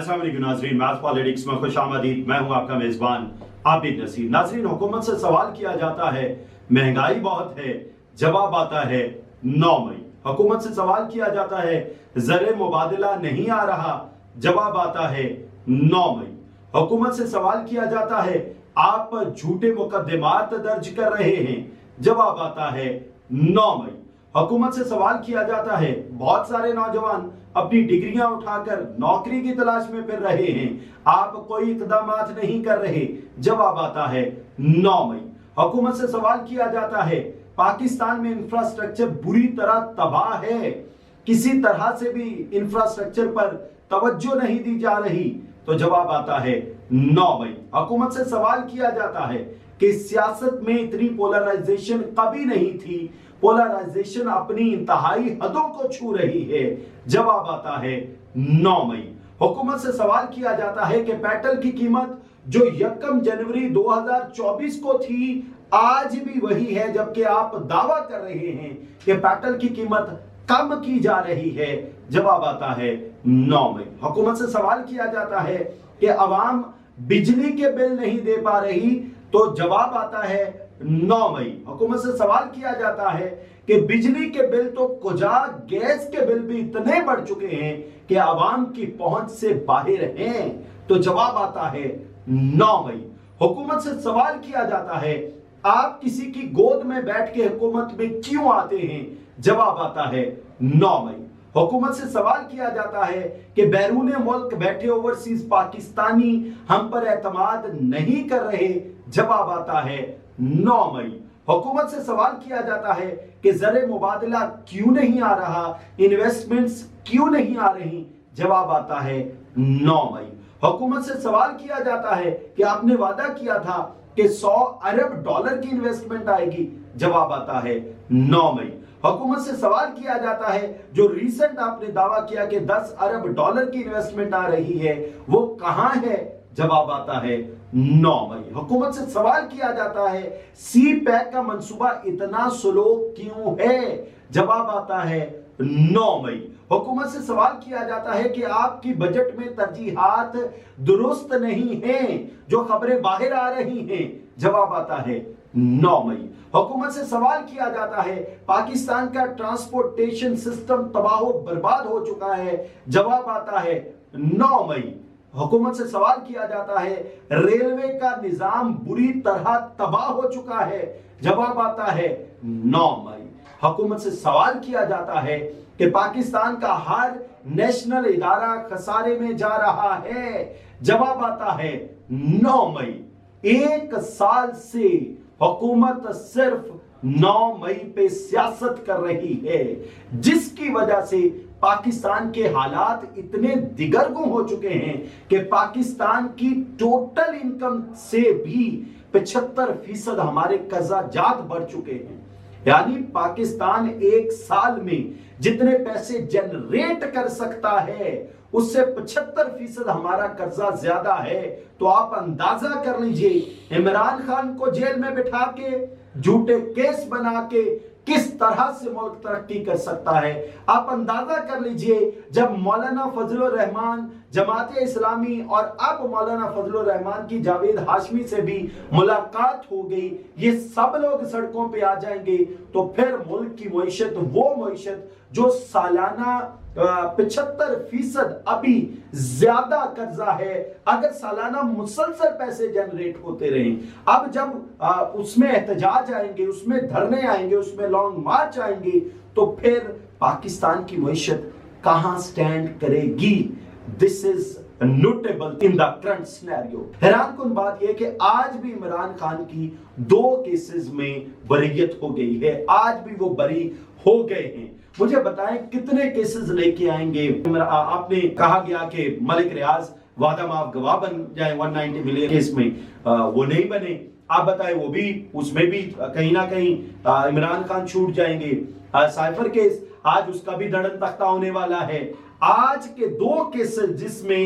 अस्सलाम वालेकुम नाज़रीन, मैथ पॉलिटिक्स में खुशामदीद। मैं हूं आपका मेजबान आबिद नसीर। नाज़रीन, हुकूमत से सवाल किया जाता है महंगाई बहुत है, जवाब आता है 9 मई। हुकूमत से सवाल किया जाता है ज़र मुबादला नहीं आ रहा, जवाब आता है 9 मई। हुकूमत से सवाल किया जाता है आप झूठे मुकदमात दर्ज कर रहे हैं, जवाब आता है 9 मई। हुकूमत से सवाल किया जाता है बहुत सारे नौजवान अपनी डिग्रियां उठाकर नौकरी की तलाश में फिर रहे हैं, आप कोई इकदाम नहीं कर रहे, जवाब आता है 9 मई। हुकूमत से सवाल किया जाता है पाकिस्तान में इंफ्रास्ट्रक्चर बुरी तरह तबाह है, किसी तरह से भी इंफ्रास्ट्रक्चर पर तवज्जो नहीं दी जा रही, तो जवाब आता है 9 मई। हुकूमत से सवाल किया जाता है कि सियासत में इतनी पोलराइजेशन कभी नहीं थी, पोलराइजेशन अपनी इंतहाई हदों को छू रही है, जवाब आता है 9 मई। हुकूमत से सवाल किया जाता है कि पेट्रोल की कीमत जो 1 जनवरी 2024 को थी आज भी वही है, जबकि आप दावा कर रहे हैं कि पेट्रोल की कीमत कम की जा रही है, जवाब आता है 9 मई। हुकूमत से सवाल किया जाता है कि अवाम बिजली के बिल नहीं दे पा रही, तो जवाब आता है 9 मई। हुकूमत से सवाल किया जाता है कि बिजली के बिल तो कुजा गैस के बिल भी इतने बढ़ चुके हैं कि आवाम की पहुंच से बाहर हैं, तो जवाब आता है 9 मई। हुकूमत से सवाल किया जाता है आप किसी की गोद में बैठ के हुकूमत में क्यों आते हैं, जवाब आता है 9 मई। हुकूमत से सवाल किया जाता है कि बैरून मुल्क बैठे ओवरसीज पाकिस्तानी हम पर एतमाद नहीं कर रहे, जवाब आता है 9 मई। हुकूमत से सवाल किया जाता है कि ज़र मुबादला क्यों नहीं आ रहा, इन्वेस्टमेंट्स क्यों नहीं आ रही, जवाब आता है 9 मई। हुकूमत से सवाल किया जाता है कि आपने वादा किया था कि 100 अरब डॉलर की इन्वेस्टमेंट आएगी, जवाब आता है 9 मई। हुकूमत से सवाल किया जाता है जो रिसेंट आपने दावा किया कि 10 अरब डॉलर की इन्वेस्टमेंट आ रही है, वो कहां है, जवाब आता है 9 मई। हुकूमत से सवाल किया जाता है सी पैक का मंसूबा इतना स्लो क्यों है, जवाब आता है 9 मई। हुकूमत से सवाल किया जाता है कि आपकी बजट में तरजीहात दुरुस्त नहीं हैं, जो खबरें बाहर आ रही हैं, जवाब आता है 9 मई। हुकूमत से सवाल किया जाता है पाकिस्तान का ट्रांसपोर्टेशन सिस्टम तबाह बर्बाद हो चुका है, जवाब आता है 9 मई। हुकूमत से सवाल किया जाता है रेलवे का निजाम बुरी तरह तबाह हो चुका है, जवाब आता है 9 मई। हुकूमत से सवाल किया जाता है कि पाकिस्तान का हर नेशनल इदारा खसारे में जा रहा है, जवाब आता है 9 मई। 1 साल से हुकूमत सिर्फ 9 मई पे सियासत कर रही है, जिसकी वजह से पाकिस्तान के हालात इतने दिगरगुं हो चुके हैं कि पाकिस्तान की टोटल इनकम से भी 75% हमारे कर्जाजात बढ़ चुके हैं। यानी पाकिस्तान 1 साल में जितने पैसे जनरेट कर सकता है उससे 75% हमारा कर्जा ज्यादा है। तो आप अंदाजा कर लीजिए इमरान खान को जेल में बिठा के झूठे केस बना के किस तरह से मुल्क तरक्की कर सकता है। आप अंदाजा कर लीजिए जब मौलाना फजलुर रहमान जमाते इस्लामी और अब मौलाना फजलुर रहमान की जावेद हाशमी से भी मुलाकात हो गई, ये सब लोग सड़कों पे आ जाएंगे, तो फिर मुल्क की मईशत वो मईशत जो सालाना 75% अभी ज्यादा कर्जा है, अगर सालाना मुसलसल पैसे जनरेट होते रहे, अब जब उसमें एहतजाज आएंगे, उसमें धरने आएंगे, उसमें लॉन्ग मार्च आएंगे, तो फिर पाकिस्तान की मईशत कहां स्टैंड करेगी। This is notable in the current scenario. हैरानकुन बात यह कि आज भी इमरान खान की 2 केसेस में बरीयत हो गई है, आज भी वो बरी हो गए हैं। मुझे बताएं कितने केसेस लेके आएंगे। आपने कहा गया कि मलिक रियाज वादा माफ गवाह बन जाए 190 मिलियन केस में, वो नहीं बने। आप बताएं वो भी, उसमें भी कहीं ना कहीं इमरान खान छूट जाएंगे। साइफर केस आज उसका भी धड़न तख्ता होने वाला है। आज के 2 केसेस जिसमें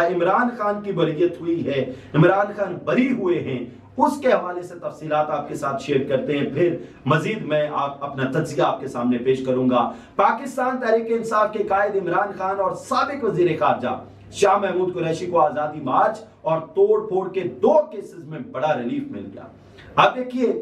इमरान खान की बरीयत हुई है, इमरान खान बरी हुए हैं, उसके हवाले से तफसीलात आपके साथ शेयर करते हैं। फिर मजीद मैं अपना तज्किया आपके सामने पेश करूंगा। पाकिस्तान तहरीक इंसाफ के कायद इमरान खान और साबिक वजीर खारजा शाह महमूद कुरैशी को आजादी मार्च और तोड़ फोड़ के 2 केसेस में बड़ा रिलीफ मिल गया। अब देखिए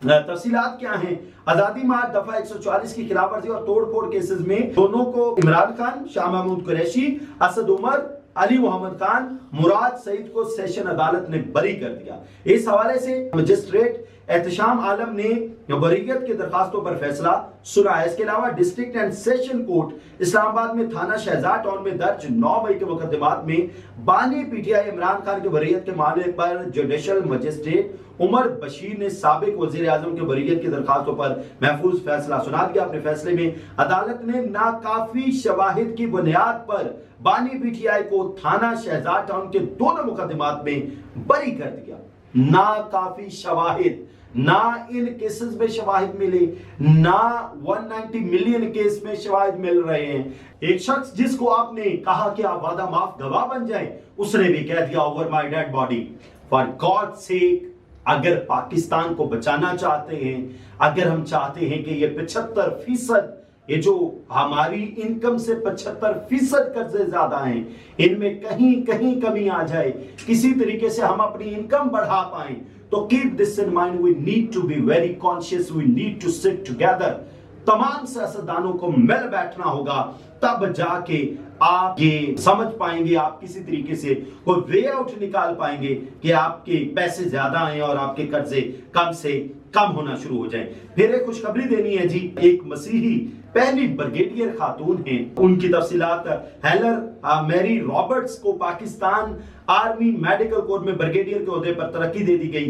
तफसीलात क्या हैं। आजादी मार्च दफा 144 की खिलाफवर्जी और तोड़फोड़ केसेस में दोनों को इमरान खान, शाह महमूद कुरैशी, असद उमर, अली मोहम्मद खान, मुराद सईद को सेशन अदालत ने बरी कर दिया। इस हवाले से मजिस्ट्रेट एहतशाम आलम ने बरीयत की दरखास्तों पर फैसला सुना है। इसके अलावा district and session court Islamabad में थाना शहजाद टाउन में दर्ज 9 मई के मुकदमात में बानी पीटीआई इमरान खान की बरीयत के मामले पर जुडिशल मजिस्ट्रेट उमर बशीर ने साबिक वजीर आजम के बरीयत की दरखास्तों पर महफूज फैसला सुना दिया। अपने फैसले में अदालत ने नाकाफी शवाहिद की बुनियाद पर बानी पीटीआई को थाना शहजाद टाउन के दोनों मुकदमात में बरी कर दिया। नाकाफी शवाहिद, ना इन केसेस में शवाहिद मिले, ना 190 मिलियन केस में शवाहिद मिल रहे हैं। एक शख्स जिसको आपने कहा कि आप वादा माफ गवाह बन जाएं, उसने भी कह दिया over my dead body. For God sake, अगर पाकिस्तान को बचाना चाहते हैं, अगर हम चाहते हैं कि ये 75%, ये जो हमारी इनकम से 75% कर्जे ज्यादा हैं, इनमें कहीं कहीं कमी आ जाए, किसी तरीके से हम अपनी इनकम बढ़ा पाएं, तो keep this in mind, we need to be very conscious, we need to sit together. तमाम सियासतदानों को मिल बैठना होगा, तब जाके आप ये समझ पाएंगे, आप किसी तरीके से कोई वे आउट निकाल पाएंगे कि आपके पैसे ज्यादा हैं और आपके कर्जे कम से कम होना शुरू हो जाएं। फिर एक खुशखबरी देनी है जी। एक मसीही पहली ब्रिगेडियर खातून हैं, उनकी तफसीलात हेलर मैरी रॉबर्ट्स को पाकिस्तान आर्मी मेडिकल कोर में ब्रिगेडियर के ओहदे पर तरक्की दे दी गई।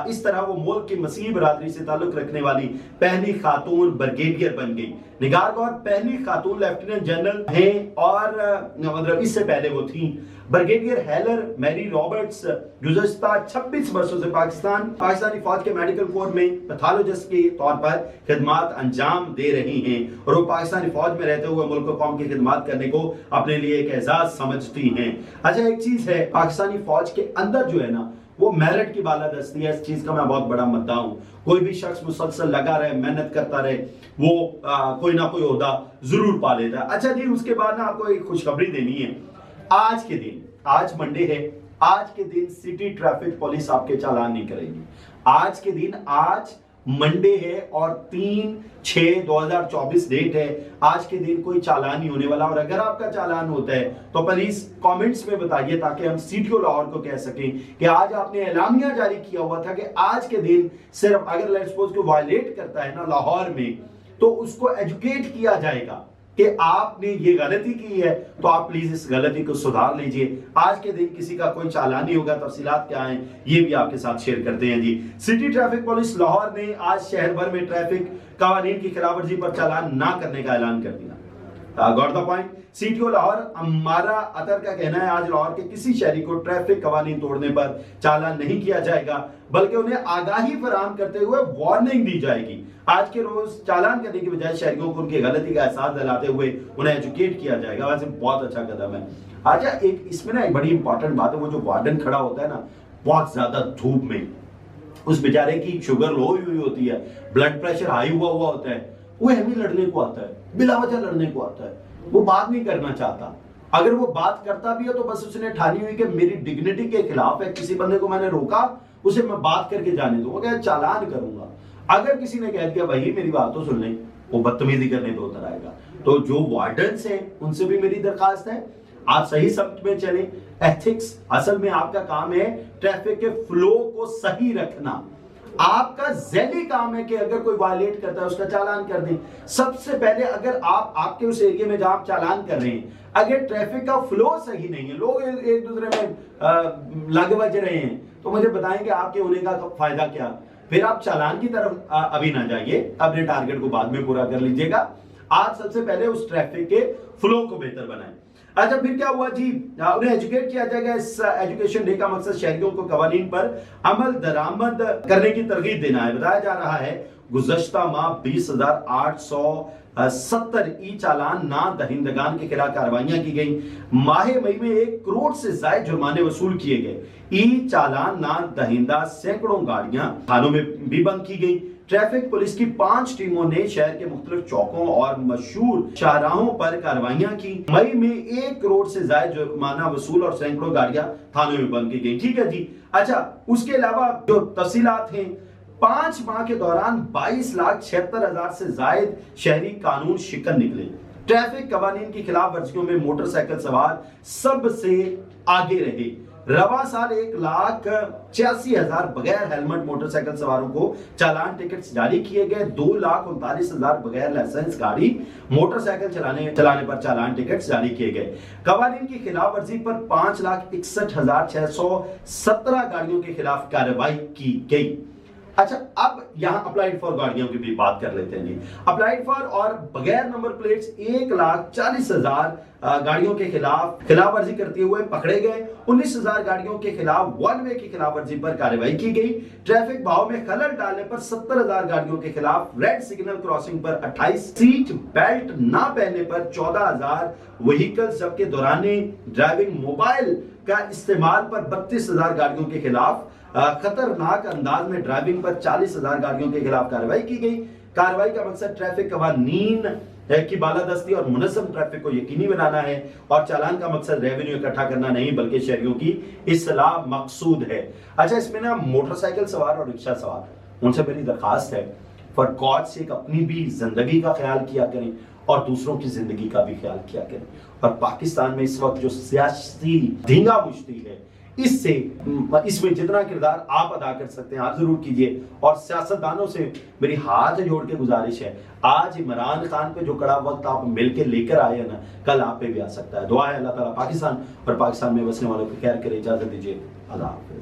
इस तरह वो मुल्क की मसीही बरादरी से ताल्लुक रखने वाली पहली खातून ब्रिगेडियर बन गई। निगार कौर पहली खातून लेफ्टिनेंट जनरल हैं और मतलब इससे पहले वो थी। ब्रिगेडियर हेलर मैरी रॉबर्ट्स गुज़श्ता 26 वर्षों से पाकिस्तानी फौज के मेडिकल कोर में पैथोलॉजिस्ट के तौर पर खिदमात अंजाम दे रही हैं और वो पाकिस्तानी फौज में रहते हुए मुल्क कौम की खिदमत करने को अपने लिए एक एजाज समझती हैं। अच्छा, एक चीज है, पाकिस्तानी फौज के अंदर जो है ना, वो मेरिट की बालादस्ती है। इस चीज का मैं बहुत बड़ा मुद्दा हूं। कोई भी शख्स मुसलसल लगा रहे, मेहनत करता रहे, वो कोई ना कोई ओहदा जरूर पा लेता है। अच्छा जी, उसके बाद ना आपको एक खुशखबरी देनी है। आज के दिन, आज मंडे है, आज के दिन सिटी ट्रैफिक पुलिस आपके चालान नहीं करेगी। आज के दिन, आज मंडे है और 3/6/2024 डेट है। आज के दिन कोई चालान नहीं होने वाला, और अगर आपका चालान होता है तो प्लीज कमेंट्स में बताइए ताकि हम सीटीओ लाहौर को कह सकें कि आज आपने एलामिया जारी किया हुआ था कि आज के दिन सिर्फ अगर लेट्स सपोज को वायलेट करता है ना लाहौर में, तो उसको एजुकेट किया जाएगा कि आपने ये गलती की है, तो आप प्लीज इस गलती को सुधार लीजिए। आज के दिन किसी का कोई चालान नहीं होगा। तफसीलात क्या हैं ये भी आपके साथ शेयर करते हैं जी। सिटी ट्रैफिक पुलिस लाहौर ने आज शहर भर में ट्रैफिक कानून की खिलाफवर्जी पर चालान ना करने का ऐलान कर दिया। Got the point. CTO Lahore Ammara Athar का कहना है आज लाहौर के किसी शहरी को ट्रैफिक कवानीन तोड़ने पर चालान नहीं किया जाएगा, बल्कि उन्हें आगाही फराहम करते हुए वार्निंग दी जाएगी। आज के रोज चालान करने के बजाय शहरियों को उनकी गलती का एहसास दिलाते हुए उन्हें एजुकेट किया जाएगा। वैसे बहुत अच्छा कदम है। अच्छा, एक इसमें ना एक बड़ी इंपॉर्टेंट बात है, वो जो वार्डन खड़ा होता है ना बहुत ज्यादा धूप में, उस बेचारे की शुगर लो हुई होती है, ब्लड प्रेशर हाई हुआ होता है, वो हमें लड़ने को आता है, बिला वजह लड़ने को आता है, वो बात नहीं करना चाहता। अगर वो बात करता भी है तो बस उसने ठानी हुई कि मेरी डिग्निटी के खिलाफ है, किसी बंदे को मैंने रोका, उसे मैं बात करके जाने दूंगा, चालान करूंगा। अगर किसी ने कह दिया भाई मेरी बात तो सुन ले, वो बदतमीजी करने पे उतर आएगा। तो जो वार्डन्स हैं उनसे भी मेरी दरखास्त है, आप सही समत में चलें। एथिक्स असल में आपका काम है ट्रैफिक के फ्लो को सही रखना। आपका ज़ैली काम है कि अगर कोई वायलेट करता है उसका चालान कर दें। सबसे पहले अगर आपके उस एरिया में जहां आप चालान कर रहे हैं, अगर ट्रैफिक का फ्लो सही नहीं है, लोग एक दूसरे में लग बज रहे हैं, तो मुझे बताएं कि आपके होने का फायदा क्या। फिर आप चालान की तरफ अभी ना जाइए, अपने टारगेट को बाद में पूरा कर लीजिएगा। आप सबसे पहले उस ट्रैफिक के फ्लो को बेहतर बनाएं। अच्छा, फिर क्या हुआ जी, उन्हें एजुकेट किया जाएगा। इस एजुकेशन डे का मकसद शहरियों को कवानीन पर अमल दरामद करने की तरगीब देना है। बताया जा रहा है गुज़श्ता माह 20,870 ई चालान ना दहिंदगान के खिलाफ कार्रवाइयां की गई। माह मई में 1 करोड़ से ज्यादा जुर्माने वसूल किए गए। ई चालान ना दहिंदा सैकड़ों गाड़ियां थानों में भी बंद की गई। ट्रैफिक पुलिस की 5 टीमों ने शहर के मुख्तलिफ चौकों और मशहूर शाहराहों पर कार्रवाइयां की। मई में 1 करोड़ से ज्यादा जुर्माना वसूल और सैकड़ों गाड़ियां थानों में बंद की गई। ठीक है जी। अच्छा, उसके अलावा जो तफसीलात हैं, 5 माह के दौरान 22,76,000 से जायद शहरी कानून शिकन निकले। ट्रैफिक कवानीन की खिलाफ वर्जियों में मोटरसाइकिल सवार सबसे आगे रहे। रवा साल 1,86,000 बगैर हेलमेट मोटरसाइकिल सवारों को चालान टिकट जारी किए गए। 2,39,000 बगैर लाइसेंस गाड़ी मोटरसाइकिल चलाने पर चालान टिकट जारी किए गए। कवानीन की खिलाफ वर्जी पर 5,61,617 गाड़ियों के खिलाफ कार्रवाई की गई। अच्छा, अब यहां अप्लाइड फॉर गाड़ियों की भी बात कर लेते हैं जी। अप्लाइड फॉर और बगैर नंबर प्लेट्स 1,40,000 गाड़ियों के खिलाफ वर्जी करते हुए पकड़े गए। 19,000 गाड़ियों के खिलाफ वन वे की खिलाफ वर्जी पर कार्रवाई की गई। ट्रैफिक बहाव में खलल डालने पर 70,000 गाड़ियों के खिलाफ, रेड सिग्नल क्रॉसिंग पर 28, सीट बेल्ट ना पहनने पर 14,000 व्हीकल्स, जबकि दौराने ड्राइविंग मोबाइल का इस्तेमाल पर 32,000 गाड़ियों के खिलाफ, खतरनाक अंदाज में ड्राइविंग पर 40,000 गाड़ियों के खिलाफ कार्रवाई की गई। कार्रवाई का मकसद ट्रैफिक कवानीन की बालादस्ती और मुनज़्ज़म ट्रैफिक को यकीनी बनाना है, और चालान का मकसद रेवेन्यू इकट्ठा करना नहीं बल्कि शहरियों की इस्लाह मकसूद है। अच्छा, इसमें ना मोटरसाइकिल सवार और रिक्शा सवार, उनसे मेरी दरखास्त है, फॉर गॉड सेक अपनी भी जिंदगी का ख्याल किया करें और दूसरों की जिंदगी का भी ख्याल किया करें। और पाकिस्तान में इस वक्त जो सियासी धींगा मुश्ती है, इसमें जितना किरदार आप अदा कर सकते हैं आप जरूर कीजिए। और सियासतदानों से मेरी हाथ जोड़ के गुजारिश है, आज इमरान खान पे जो कड़ा वक्त आप मिलकर लेकर आए हैं ना, कल आप पे भी आ सकता है। दुआ है अल्लाह ताला पाकिस्तान और पाकिस्तान में बसने वालों को खैर करे। इजाजत दीजिए, अल्लाह हाफ़िज़।